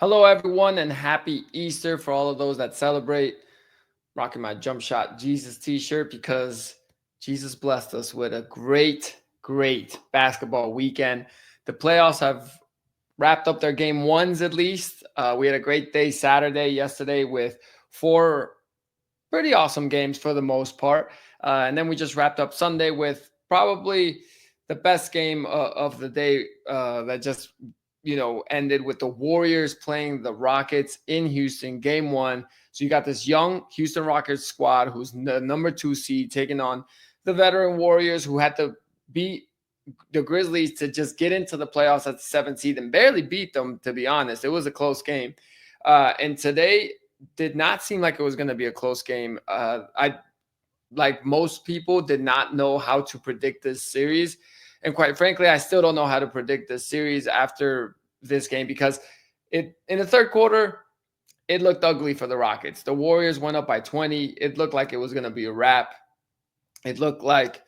Hello, everyone, and happy Easter for all of those that celebrate. Rocking my Jump Shot Jesus t shirt because Jesus blessed us with a great basketball weekend. The playoffs have wrapped up their game ones at least. We had a great day Saturday, yesterday, with four pretty awesome games for the most part. And then we just wrapped up Sunday with probably the best game of the day that just ended with the Warriors playing the Rockets in Houston, game one. So you got this young Houston Rockets squad who's the number 2 seed taking on the veteran Warriors who had to beat the Grizzlies to just get into the playoffs at the 7th seed and barely beat them, to be honest. It was a close game. And today did not seem like it was going to be a close game. I, like most people, did not know how to predict this series. And quite frankly, I still don't know how to predict this series after this game because in the third quarter, it looked ugly for the Rockets. The Warriors went up by 20. It looked like it was going to be a wrap. It looked like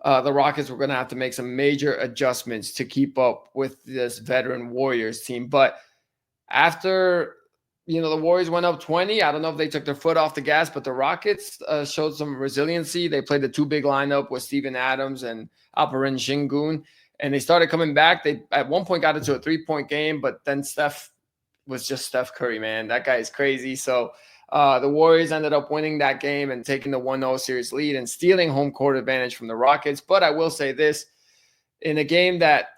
the Rockets were going to have to make some major adjustments to keep up with this veteran Warriors team. But after the Warriors went up 20. I don't know if they took their foot off the gas, but the Rockets showed some resiliency. They played the two big lineup with Steven Adams and Alperen Şengün, and they started coming back. They at one point got into a 3-point game, but then Steph was just Steph Curry, man. That guy is crazy. So the Warriors ended up winning that game and taking the 1-0 series lead and stealing home court advantage from the Rockets. But I will say this, in a game that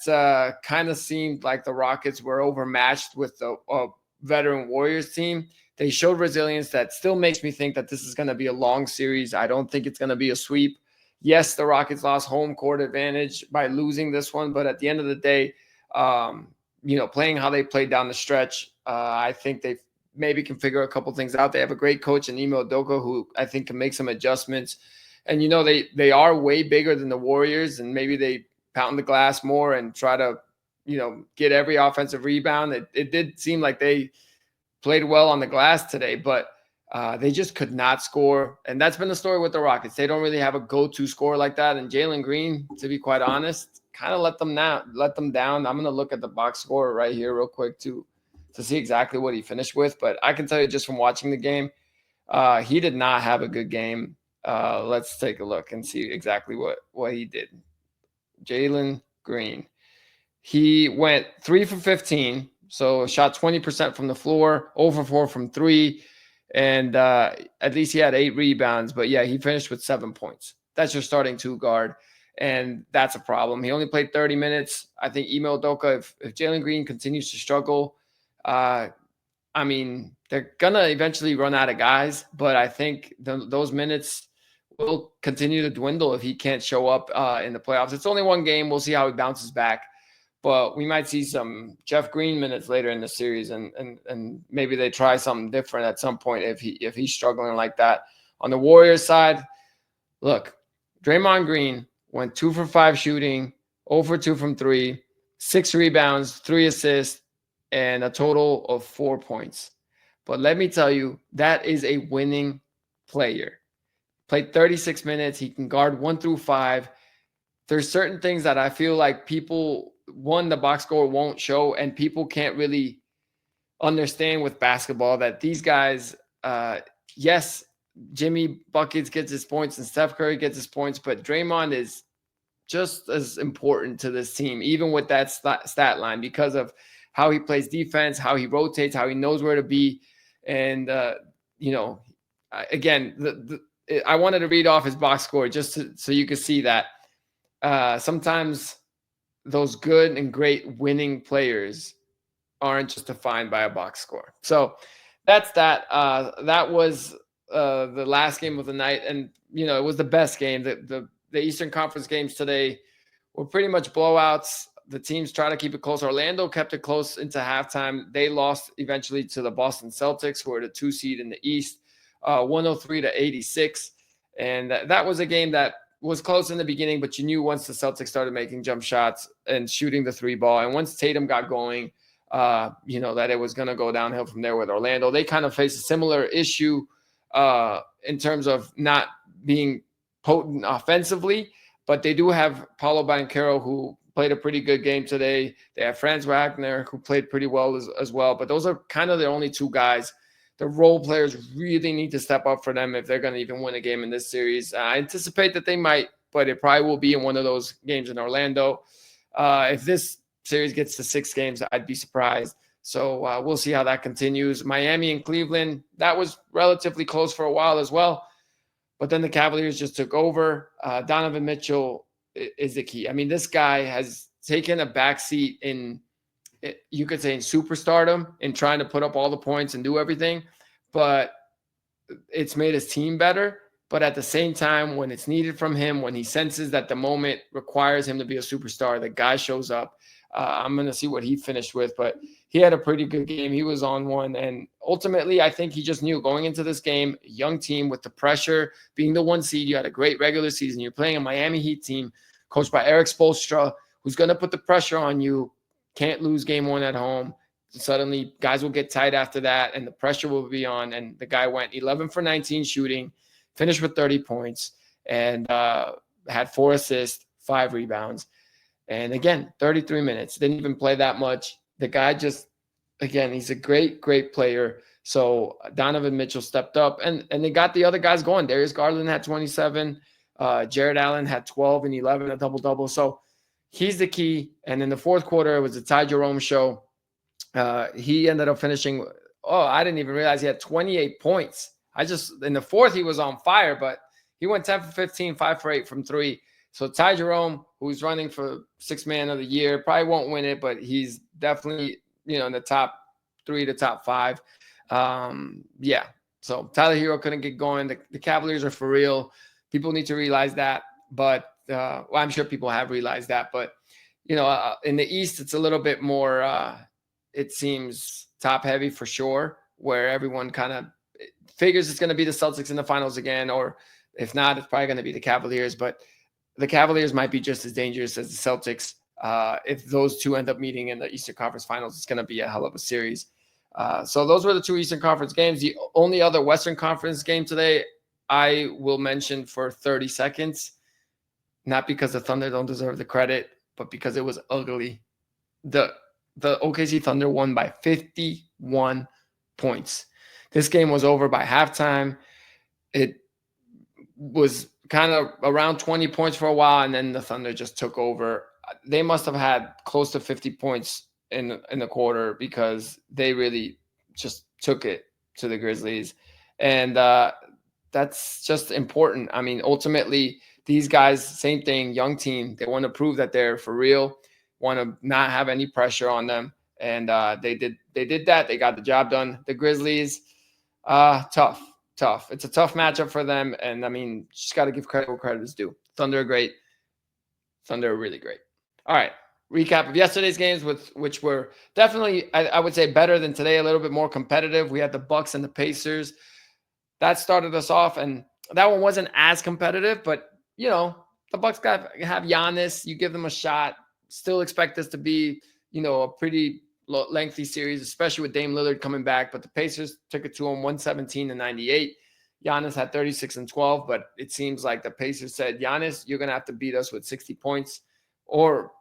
kind of seemed like the Rockets were overmatched with the veteran Warriors team, they showed resilience that still makes me think that this is going to be a long series. I don't think it's going to be a sweep. Yes, the Rockets lost home court advantage by losing this one, but at the end of the day, playing how they played down the stretch, I think they maybe can figure a couple things out. They have a great coach in Ime Udoka who I think can make some adjustments. And, they are way bigger than the Warriors, and maybe they pound the glass more and try to get every offensive rebound. It did seem like they played well on the glass today, but they just could not score. And that's been the story with the Rockets. They don't really have a go-to scorer like that. And Jalen Green, to be quite honest, kind of let them down. I'm going to look at the box score right here real quick to see exactly what he finished with. But I can tell you just from watching the game, he did not have a good game. Let's take a look and see exactly what he did. Jalen Green. He went 3 for 15, so shot 20% from the floor, 0 for 4 from 3, and at least he had 8 rebounds. But yeah, he finished with 7 points. That's your starting 2 guard, and that's a problem. He only played 30 minutes. I think Ime Udoka, if Jalen Green continues to struggle, they're gonna eventually run out of guys. But I think those minutes will continue to dwindle if he can't show up in the playoffs. It's only one game. We'll see how he bounces back. But we might see some Jeff Green minutes later in the series, and maybe they try something different at some point if he's struggling like that. On the Warriors side, look, Draymond Green went 2 for 5 shooting, 0 for 2 from 3, 6 rebounds, 3 assists, and a total of 4 points. But let me tell you, that is a winning player. Played 36 minutes. He can guard 1 through 5. There's certain things that I feel like the box score won't show, and people can't really understand with basketball that these guys, yes, Jimmy Buckets gets his points and Steph Curry gets his points, but Draymond is just as important to this team, even with that stat line, because of how he plays defense, how he rotates, how he knows where to be. And, again, I wanted to read off his box score just so you could see that sometimes those good and great winning players aren't just defined by a box score. So that's that. That was the last game of the night, and it was the best game. The Eastern Conference games today were pretty much blowouts. The teams try to keep it close. Orlando kept it close into halftime. They lost eventually to the Boston Celtics, who are the 2 seed in the East, 103-86. And that was a game that was close in the beginning, but you knew once the Celtics started making jump shots and shooting the 3 ball, and once Tatum got going, that it was going to go downhill from there with Orlando. They kind of faced a similar issue in terms of not being potent offensively, but they do have Paolo Banchero, who played a pretty good game today. They have Franz Wagner, who played pretty well as well. But those are kind of the only two guys. The role players really need to step up for them if they're going to even win a game in this series. I anticipate that they might, but it probably will be in one of those games in Orlando. If this series gets to 6 games, I'd be surprised. So we'll see how that continues. Miami and Cleveland, that was relatively close for a while as well. But then the Cavaliers just took over. Donovan Mitchell is the key. I mean, this guy has taken a backseat in, you could say, in superstardom, in trying to put up all the points and do everything. But it's made his team better. But at the same time, when it's needed from him, when he senses that the moment requires him to be a superstar, the guy shows up. I'm going to see what he finished with, but he had a pretty good game. He was on one. And ultimately, I think he just knew going into this game, a young team with the pressure, being the 1 seed, you had a great regular season. You're playing a Miami Heat team coached by Eric Spoelstra, who's going to put the pressure on you. Can't lose game 1 at home. Suddenly, guys will get tight after that, and the pressure will be on. And the guy went 11 for 19 shooting, finished with 30 points, and had 4 assists, 5 rebounds. And again, 33 minutes. Didn't even play that much. The guy just, again, he's a great, great player. So Donovan Mitchell stepped up, and they got the other guys going. Darius Garland had 27. Jared Allen had 12 and 11, a double-double. So he's the key. And in the fourth quarter, it was the Ty Jerome show. He ended up finishing, I didn't even realize he had 28 points. In the fourth, he was on fire, but he went 10 for 15, 5 for 8 from 3. So Ty Jerome, who's running for 6th man of the year, probably won't win it, but he's definitely, in the top 3 to top 5. So Tyler Hero couldn't get going. The Cavaliers are for real. People need to realize that. But I'm sure people have realized that. But, in the East, it's a little bit more, it seems, top heavy for sure, where everyone kind of figures it's going to be the Celtics in the finals again. Or if not, it's probably going to be the Cavaliers. But the Cavaliers might be just as dangerous as the Celtics. If those two end up meeting in the Eastern Conference Finals, it's going to be a hell of a series. So those were the 2 Eastern Conference games. The only other Western Conference game today I will mention for 30 seconds, not because the Thunder don't deserve the credit, but because it was ugly. The OKC Thunder won by 51 points. This game was over by halftime. It was kind of around 20 points for a while, and then the Thunder just took over. They must have had close to 50 points in the quarter, because they really just took it to the Grizzlies. And that's just important. I mean, ultimately, these guys, same thing, young team, they want to prove that they're for real, want to not have any pressure on them. And they did that. They got the job done. The Grizzlies, tough. It's a tough matchup for them. And I mean, just got to give credit where credit is due. Thunder are great. Thunder are really great. All right. Recap of yesterday's games, which were definitely, I would say, better than today, a little bit more competitive. We had the Bucks and the Pacers. That started us off, and that one wasn't as competitive, but, the Bucks have Giannis. You give them a shot. Still expect this to be, a pretty lengthy series, especially with Dame Lillard coming back. But the Pacers took it to him 117-98. Giannis had 36 and 12, but it seems like the Pacers said, Giannis, you're going to have to beat us with 60 points, or,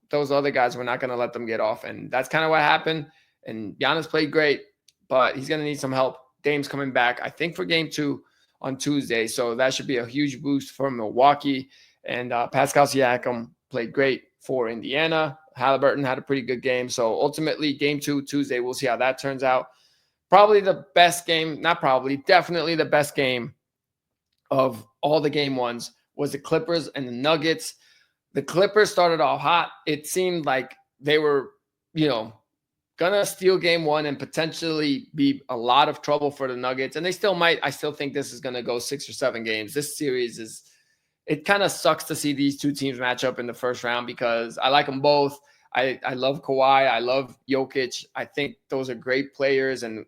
those other guys, we're not going to let them get off. And that's kind of what happened. And Giannis played great, but he's going to need some help. Dame's coming back, I think, for game 2 on Tuesday. So that should be a huge boost for Milwaukee. And Pascal Siakam played great for Indiana. Halliburton had a pretty good game. So ultimately, game 2 Tuesday, we'll see how that turns out. Probably the best game, not probably, definitely the best game of all the game 1s was the Clippers and the Nuggets. The Clippers started off hot. It seemed like they were, going to steal game 1 and potentially be a lot of trouble for the Nuggets. And they still might. I still think this is going to go 6 or 7 games. This series it kind of sucks to see these two teams match up in the first round, because I like them both. I love Kawhi. I love Jokic. I think those are great players. And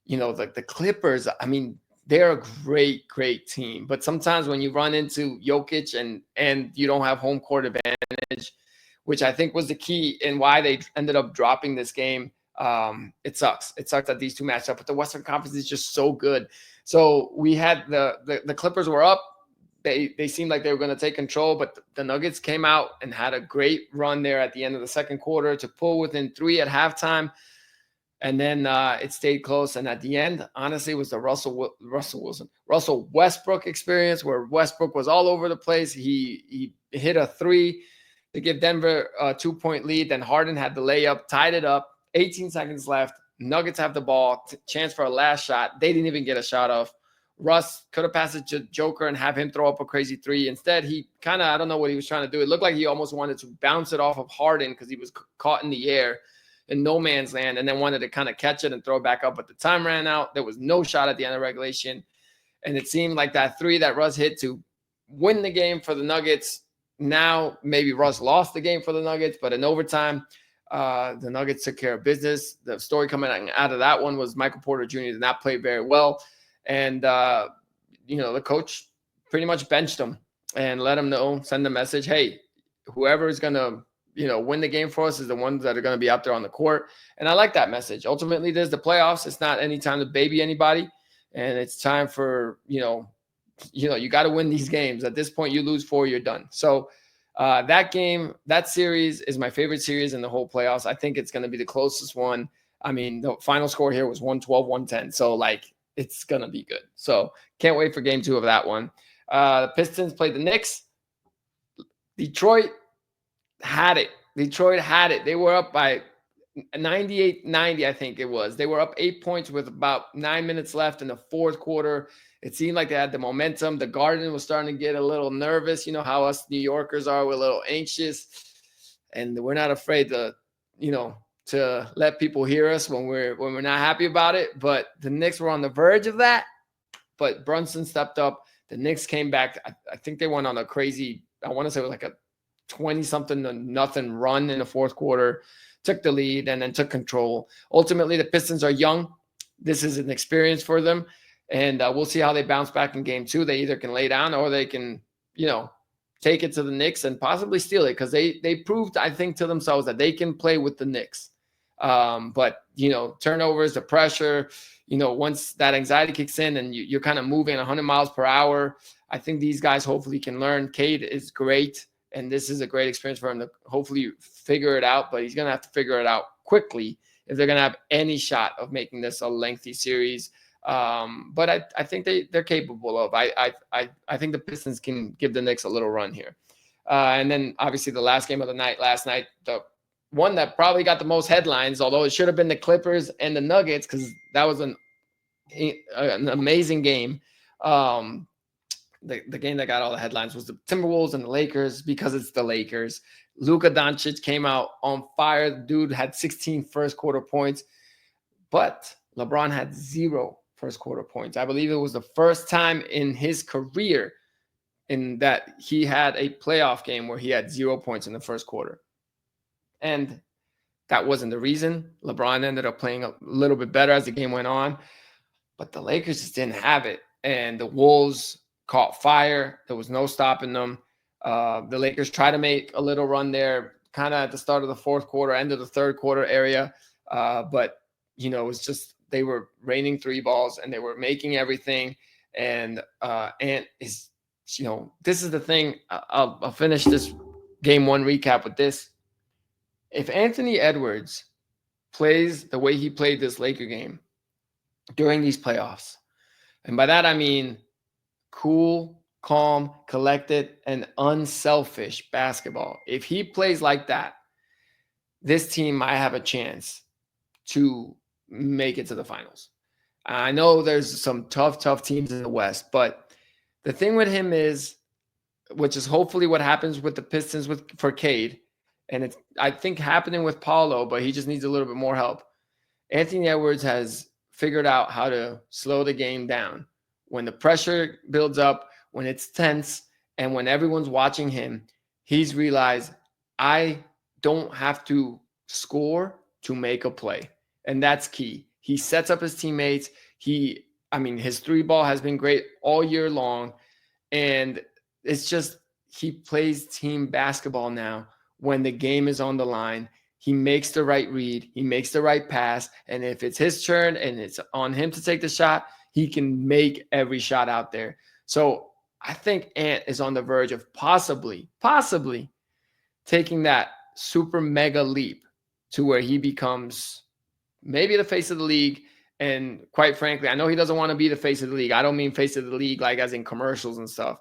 the Clippers, I mean, they're a great, great team. But sometimes when you run into Jokic and you don't have home court advantage, which I think was the key in why they ended up dropping this game, it sucks. It sucks that these two matched up. But the Western Conference is just so good. So we had the Clippers were up. they seemed like they were going to take control, but the Nuggets came out and had a great run there at the end of the second quarter to pull within 3 at halftime. And then it stayed close. And at the end, honestly, it was the Russell Westbrook experience, where Westbrook was all over the place. He hit a 3 to give Denver a 2-point lead. Then Harden had the layup, tied it up. 18 seconds left. Nuggets have the ball. Chance for a last shot. They didn't even get a shot off. Russ could have passed it to Joker and have him throw up a crazy 3. Instead, he kind of, I don't know what he was trying to do. It looked like he almost wanted to bounce it off of Harden because he was caught in the air in no man's land, and then wanted to kind of catch it and throw it back up. But the time ran out. There was no shot at the end of regulation. And it seemed like that 3 that Russ hit to win the game for the Nuggets. Now, maybe Russ lost the game for the Nuggets, but in overtime, the Nuggets took care of business. The story coming out of that one was Michael Porter Jr. did not play very well. And, the coach pretty much benched him and let him know, send a message, hey, whoever is going to, win the game for us is the ones that are going to be out there on the court. And I like that message. Ultimately, there's the playoffs. It's not any time to baby anybody. And it's time for, you got to win these games. At this point, you lose 4, you're done. So that series is my favorite series in the whole playoffs. I think it's going to be the closest one. I mean, the final score here was 112-110. So, it's going to be good. So can't wait for game 2 of that one. The Pistons played the Knicks. Detroit had it. They were up by 98-90, I think it was. They were up 8 points with about 9 minutes left in the fourth quarter. It seemed like they had the momentum. The Garden was starting to get a little nervous. You know how us New Yorkers are. We're a little anxious. And we're not afraid to let people hear us when we're not happy about it. But the Knicks were on the verge of that. But Brunson stepped up. The Knicks came back. I think they went on a crazy, I want to say it was like a 20-something to nothing run in the fourth quarter, took the lead, and then took control. Ultimately, the Pistons are young. This is an experience for them. And we'll see how they bounce back in game 2. They either can lay down or they can, take it to the Knicks and possibly steal it, because they proved, I think, to themselves that they can play with the Knicks. But, turnovers, the pressure, once that anxiety kicks in and you're kind of moving 100 miles per hour, I think these guys hopefully can learn. Cade is great, and this is a great experience for him to hopefully figure it out, but he's going to have to figure it out quickly if they're going to have any shot of making this a lengthy series. But I think they're capable of. I think the Pistons can give the Knicks a little run here. And then obviously the last game of the night last night, the one that probably got the most headlines, although it should have been the Clippers and the Nuggets, because that was an amazing game. The game that got all the headlines was the Timberwolves and the Lakers, because it's the Lakers. Luka Doncic came out on fire. The dude had 16 first quarter points, but LeBron had 0 first quarter points. I believe it was the first time in his career in that he had a playoff game where he had 0 points in the first quarter. And that wasn't the reason. LeBron ended up playing a little bit better as the game went on, but the Lakers just didn't have it. And the Wolves caught fire. There was no stopping them. The Lakers tried to make a little run there, kind of at the start of the fourth quarter, end of the third quarter area. But, it was just, they were raining 3 balls and they were making everything. And is, this is the thing. I'll finish this game 1 recap with this. If Anthony Edwards plays the way he played this Laker game during these playoffs, and by that I mean cool, calm, collected, and unselfish basketball. If he plays like that, this team might have a chance to make it to the finals. I know there's some tough teams in the West, but the thing with him is, which is hopefully what happens with the Pistons for Cade, and it's, I think, happening with Paulo, but he just needs a little bit more help. Anthony Edwards has figured out how to slow the game down. When the pressure builds up, when it's tense, and when everyone's watching him, he's realized, I don't have to score to make a play. And that's key. He sets up his teammates. His 3 ball has been great all year long. And it's just, he plays team basketball now. When the game is on the line, he makes the right read, he makes the right pass, and if it's his turn and it's on him to take the shot, he can make every shot out there. So I think Ant is on the verge of possibly taking that super mega leap to where he becomes maybe the face of the league. And quite frankly, I know he doesn't want to be the face of the league. I don't mean face of the league like as in commercials and stuff.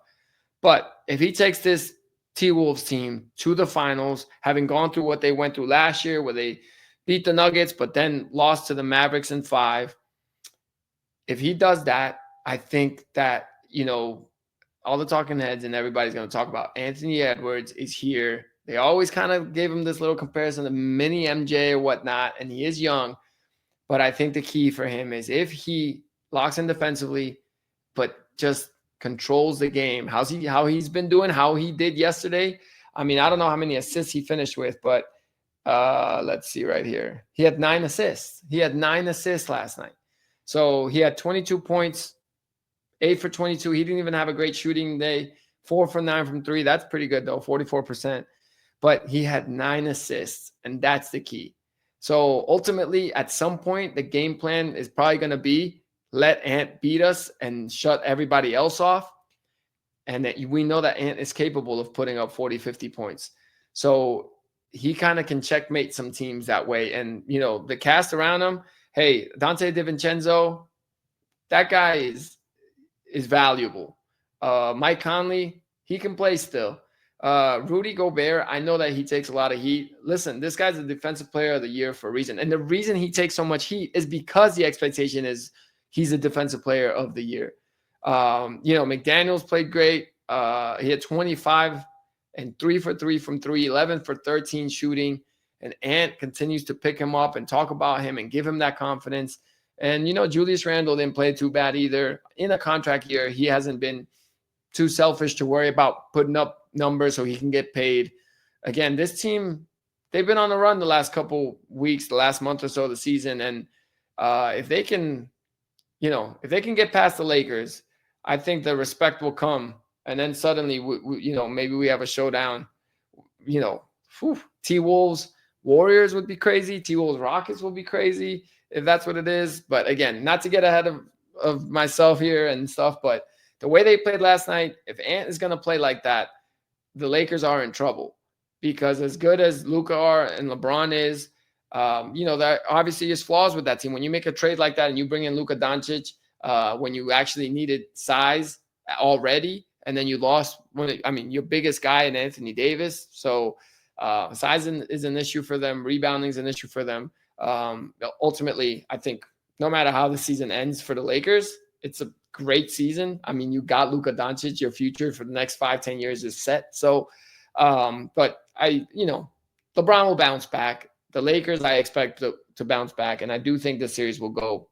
But if he takes this T-Wolves team to the finals, having gone through what they went through last year where they beat the Nuggets but then lost to the Mavericks in 5, if he does that, I think that, all the talking heads and everybody's going to talk about Anthony Edwards is here. They always kind of gave him this little comparison to mini MJ or whatnot, and he is young. But I think the key for him is if he locks in defensively, but just controls the game, how he's been doing, how he did yesterday. I mean, I don't know how many assists he finished with, but let's see right here. He had 9 assists. He had 9 assists last night. So he had 22 points, 8 for 22. He didn't even have a great shooting day. 4 for 9 from 3. That's pretty good, though, 44%. But he had 9 assists, and that's the key. So ultimately, at some point, the game plan is probably going to be let Ant beat us and shut everybody else off. And that we know that Ant is capable of putting up 40, 50 points. So he kind of can checkmate some teams that way. And, the cast around him, hey, Dante DiVincenzo, that guy is valuable. Mike Conley, he can play still. Rudy Gobert, I know that he takes a lot of heat. Listen, this guy's a defensive player of the year for a reason. And the reason he takes so much heat is because the expectation is he's a defensive player of the year. McDaniels played great. He had 25 and 3 for 3 from 3, 11 for 13 shooting. And Ant continues to pick him up and talk about him and give him that confidence. And, Julius Randle didn't play too bad either. In a contract year, he hasn't been too selfish to worry about putting up numbers so he can get paid. Again, this team, they've been on the run the last couple weeks, the last month or so of the season. And if they can get past the Lakers, I think the respect will come. And then suddenly, maybe we have a showdown. T-Wolves, Warriors would be crazy. T-Wolves, Rockets will be crazy if that's what it is. But again, not to get ahead of myself here and stuff, but the way they played last night, if Ant is going to play like that, the Lakers are in trouble. Because as good as Luka are and LeBron is, that obviously is flaws with that team. When you make a trade like that and you bring in Luka Doncic, when you actually needed size already, and then you lost your biggest guy in Anthony Davis. So size is an issue for them. Rebounding is an issue for them. Ultimately, I think no matter how the season ends for the Lakers, it's a great season. I mean, you got Luka Doncic, your future for the next 5-10 years is set. So, but LeBron will bounce back. The Lakers, I expect to bounce back. And I do think the series will go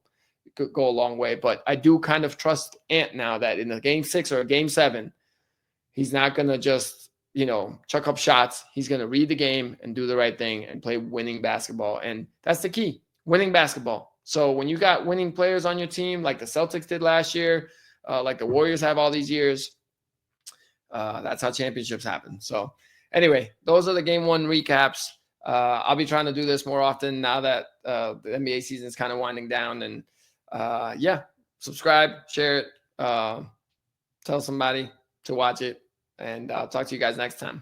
a long way, but I do kind of trust Ant now that in a game 6 or a game 7, he's not going to just, chuck up shots. He's going to read the game and do the right thing and play winning basketball. And that's the key, winning basketball. So when you got winning players on your team, like the Celtics did last year, like the Warriors have all these years, that's how championships happen. So anyway, those are the game 1 recaps. I'll be trying to do this more often now that the NBA season is kind of winding down. And subscribe, share it, tell somebody to watch it, and I'll talk to you guys next time.